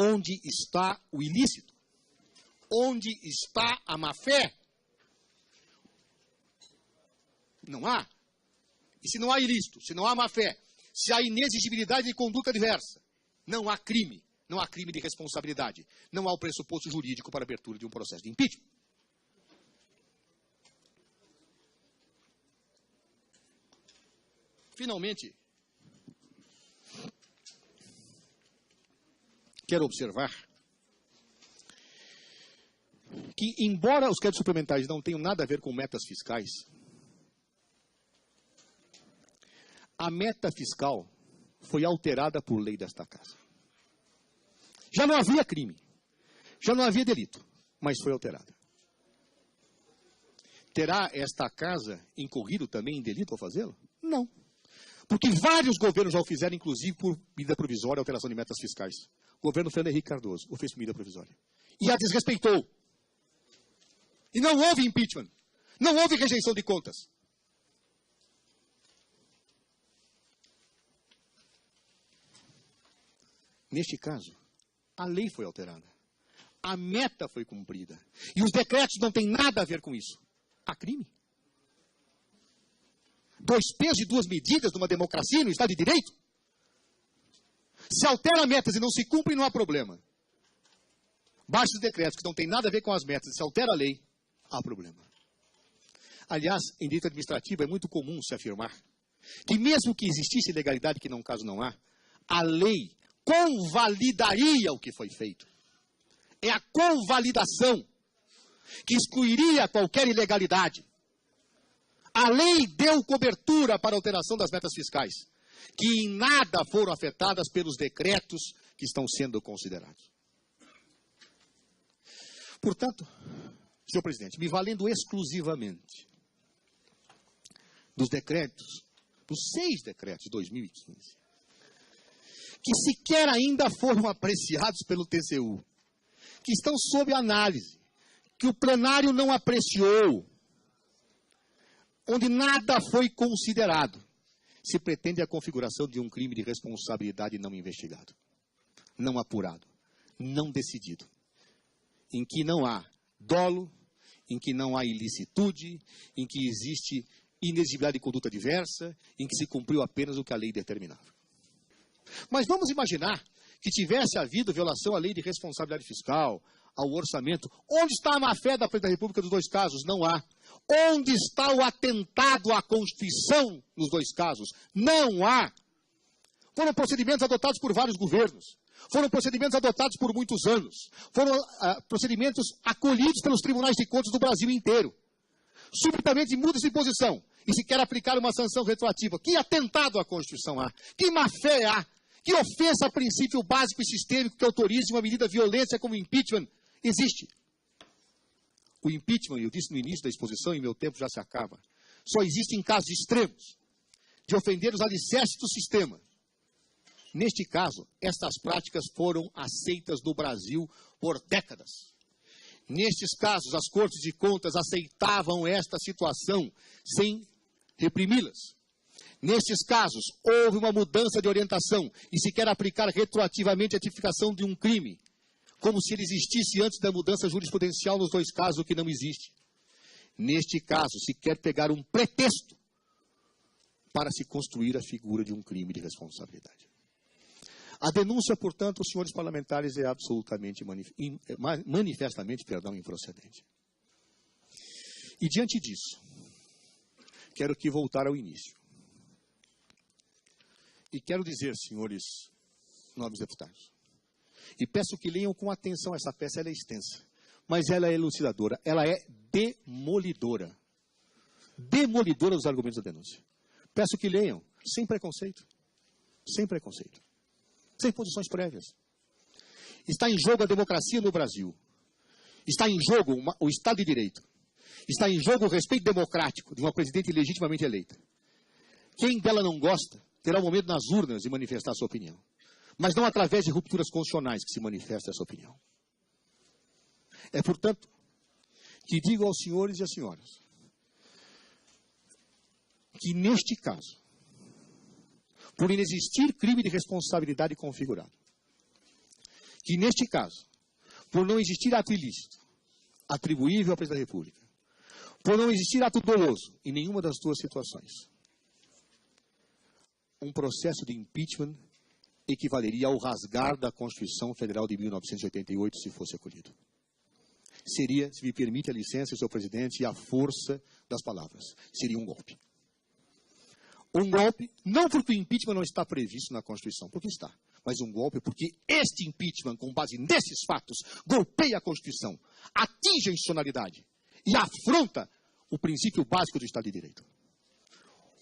Onde está o ilícito? Onde está a má-fé? Não há. E se não há ilícito, se não há má-fé, se há inexigibilidade de conduta diversa, não há crime. Não há crime de responsabilidade. Não há o pressuposto jurídico para a abertura de um processo de impeachment. Finalmente, quero observar que, embora os créditos suplementares não tenham nada a ver com metas fiscais, a meta fiscal foi alterada por lei desta casa. Já não havia crime, já não havia delito, mas foi alterada. Terá esta casa incorrido também em delito ao fazê-lo? Não. Porque vários governos já o fizeram, inclusive por medida provisória, alteração de metas fiscais. O governo Fernando Henrique Cardoso o fez por medida provisória. E a desrespeitou. E não houve impeachment. Não houve rejeição de contas. Neste caso, a lei foi alterada. A meta foi cumprida. E os decretos não têm nada a ver com isso. Há crime. 2 pesos e 2 medidas numa democracia, no Estado de Direito? Se altera metas e não se cumpre, não há problema. Baixa os decretos que não têm nada a ver com as metas, se altera a lei, há problema. Aliás, em direito administrativo é muito comum se afirmar que mesmo que existisse ilegalidade, que no caso não há, a lei convalidaria o que foi feito. É a convalidação que excluiria qualquer ilegalidade. A lei deu cobertura para a alteração das metas fiscais, que em nada foram afetadas pelos decretos que estão sendo considerados. Portanto, senhor presidente, me valendo exclusivamente dos decretos, dos 6 decretos de 2015, que sequer ainda foram apreciados pelo TCU, que estão sob análise, que o plenário não apreciou, onde nada foi considerado, se pretende a configuração de um crime de responsabilidade não investigado, não apurado, não decidido, em que não há dolo, em que não há ilicitude, em que existe inexigibilidade de conduta diversa, em que se cumpriu apenas o que a lei determinava. Mas vamos imaginar que tivesse havido violação à lei de responsabilidade fiscal, ao orçamento. Onde está a má-fé da Presidência da República dos 2 casos? Não há. Onde está o atentado à Constituição nos 2 casos? Não há. Foram procedimentos adotados por vários governos. Foram procedimentos adotados por muitos anos. Foram procedimentos acolhidos pelos tribunais de contas do Brasil inteiro. Subitamente muda-se de posição e se quer aplicar uma sanção retroativa. Que atentado à Constituição há? Que má-fé há? Que ofensa a princípio básico e sistêmico que autorize uma medida de violência como impeachment existe? O impeachment, eu disse no início da exposição, e meu tempo já se acaba, só existe em casos extremos de ofender os alicerces do sistema. Neste caso, estas práticas foram aceitas no Brasil por décadas. Nestes casos, as Cortes de Contas aceitavam esta situação sem reprimi-las. Nestes casos, houve uma mudança de orientação e se quer aplicar retroativamente a tipificação de um crime, como se ele existisse antes da mudança jurisprudencial nos 2 casos, o que não existe. Neste caso, se quer pegar um pretexto para se construir a figura de um crime de responsabilidade. A denúncia, portanto, senhores parlamentares, é absolutamente, manifestamente, improcedente. E diante disso, quero aqui voltar ao início. E quero dizer, senhores nobres deputados, e peço que leiam com atenção essa peça, ela é extensa, mas ela é elucidadora, ela é demolidora. Demolidora dos argumentos da denúncia. Peço que leiam, sem preconceito, sem posições prévias. Está em jogo a democracia no Brasil. Está em jogo o Estado de Direito. Está em jogo o respeito democrático de uma presidente legitimamente eleita. Quem dela não gosta, terá um momento nas urnas de manifestar a sua opinião. Mas não através de rupturas constitucionais que se manifesta essa opinião. É, portanto, que digo aos senhores e às senhoras que, neste caso, por inexistir crime de responsabilidade configurado, que, neste caso, por não existir ato ilícito atribuível ao presidente da República, por não existir ato doloso em nenhuma das duas situações, um processo de impeachment equivaleria ao rasgar da Constituição Federal de 1988, se fosse acolhido. Seria, se me permite a licença, senhor presidente, e a força das palavras, seria um golpe. Um golpe, não porque o impeachment não está previsto na Constituição, porque está, mas um golpe porque este impeachment, com base nesses fatos, golpeia a Constituição, atinge a institucionalidade e afronta o princípio básico do Estado de Direito.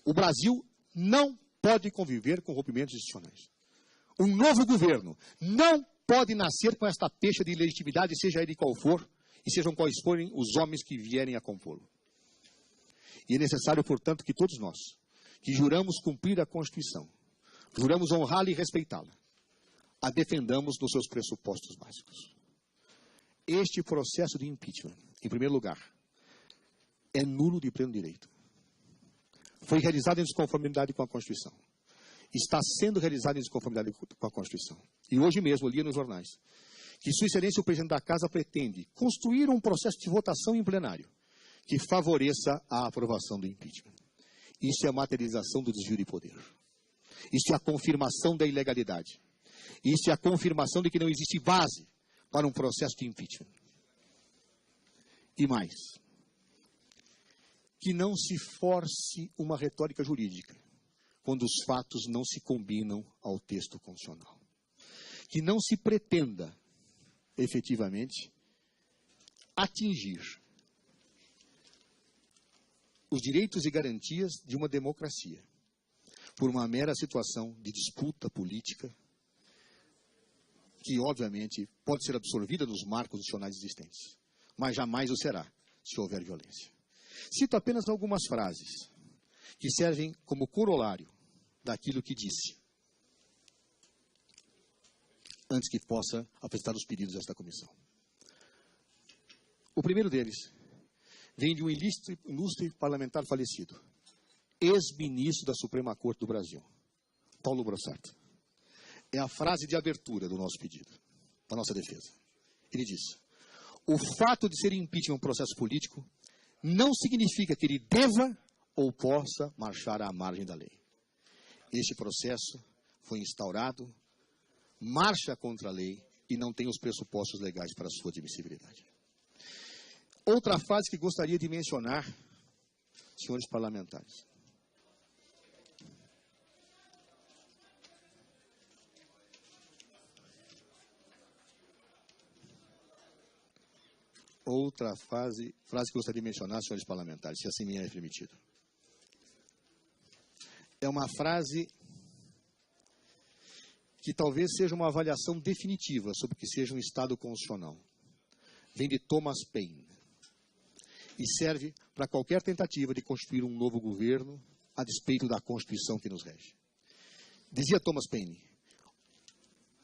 O Brasil não pode conviver com rompimentos institucionais. Um novo governo não pode nascer com esta pecha de ilegitimidade, seja ele qual for, e sejam quais forem os homens que vierem a compô-lo. E é necessário, portanto, que todos nós, que juramos cumprir a Constituição, juramos honrá-la e respeitá-la, a defendamos nos seus pressupostos básicos. Este processo de impeachment, em primeiro lugar, é nulo de pleno direito. Foi realizado em desconformidade com a Constituição. Está sendo realizado em desconformidade com a Constituição. E hoje mesmo, eu li nos jornais, que Sua Excelência, o Presidente da Casa, pretende construir um processo de votação em plenário que favoreça a aprovação do impeachment. Isso é a materialização do desvio de poder. Isso é a confirmação da ilegalidade. Isso é a confirmação de que não existe base para um processo de impeachment. E mais, que não se force uma retórica jurídica quando os fatos não se combinam ao texto constitucional. Que não se pretenda, efetivamente, atingir os direitos e garantias de uma democracia por uma mera situação de disputa política que, obviamente, pode ser absorvida nos marcos constitucionais existentes, mas jamais o será se houver violência. Cito apenas algumas frases que servem como corolário daquilo que disse, antes que possa apresentar os pedidos a esta comissão. O primeiro deles vem de um ilustre parlamentar falecido, ex-ministro da Suprema Corte do Brasil, Paulo Brossato. É a frase de abertura do nosso pedido, da nossa defesa. Ele diz: o fato de ser impeachment um processo político não significa que ele deva ou possa marchar à margem da lei. Este processo foi instaurado, marcha contra a lei e não tem os pressupostos legais para a sua admissibilidade. Outra frase que gostaria de mencionar, senhores parlamentares. Outra frase que gostaria de mencionar, senhores parlamentares, se assim me é permitido. É uma frase que talvez seja uma avaliação definitiva sobre o que seja um Estado constitucional. Vem de Thomas Paine e serve para qualquer tentativa de constituir um novo governo a despeito da Constituição que nos rege. Dizia Thomas Paine: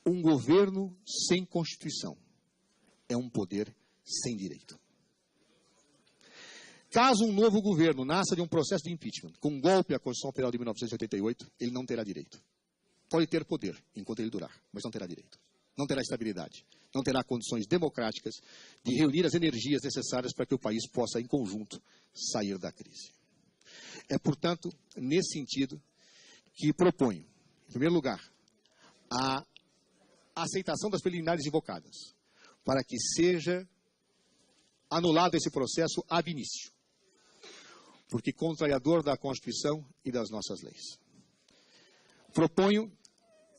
um governo sem Constituição é um poder sem direito. Caso um novo governo nasça de um processo de impeachment, com um golpe à Constituição Federal de 1988, ele não terá direito. Pode ter poder enquanto ele durar, mas não terá direito. Não terá estabilidade. Não terá condições democráticas de reunir as energias necessárias para que o país possa, em conjunto, sair da crise. É, portanto, nesse sentido que proponho, em primeiro lugar, a aceitação das preliminares invocadas, para que seja anulado esse processo ab início, porque contrariador da Constituição e das nossas leis. Proponho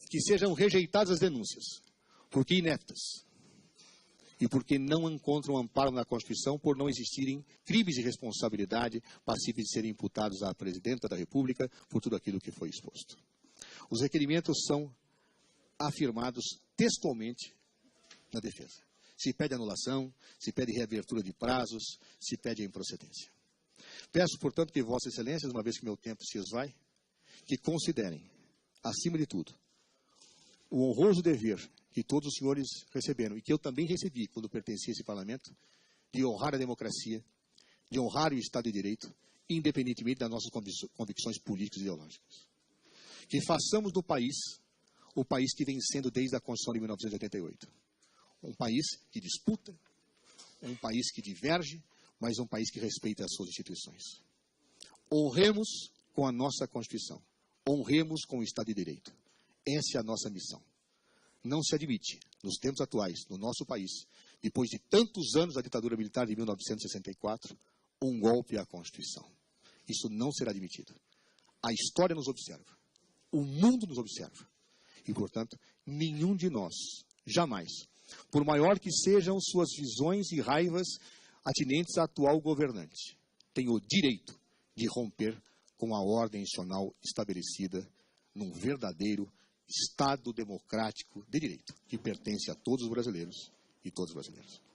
que sejam rejeitadas as denúncias, porque ineptas, e porque não encontram amparo na Constituição por não existirem crimes de responsabilidade passíveis de serem imputados à Presidenta da República por tudo aquilo que foi exposto. Os requerimentos são afirmados textualmente na defesa. Se pede anulação, se pede reabertura de prazos, se pede a improcedência. Peço, portanto, que Vossas Excelências, uma vez que meu tempo se esvai, que considerem, acima de tudo, o honroso dever que todos os senhores receberam, e que eu também recebi quando pertencia a esse parlamento, de honrar a democracia, de honrar o Estado de Direito, independentemente das nossas convicções políticas e ideológicas. Que façamos do país o país que vem sendo desde a Constituição de 1988. um país que disputa, um país que diverge, mas um país que respeita as suas instituições. Honremos com a nossa Constituição. Honremos com o Estado de Direito. Essa é a nossa missão. Não se admite, nos tempos atuais, no nosso país, depois de tantos anos da ditadura militar de 1964, um golpe à Constituição. Isso não será admitido. A história nos observa. O mundo nos observa. E, portanto, nenhum de nós, jamais, por maior que sejam suas visões e raivas atinentes à atual governante, tem o direito de romper com a ordem institucional estabelecida num verdadeiro Estado democrático de direito, que pertence a todos os brasileiros e todas as brasileiras.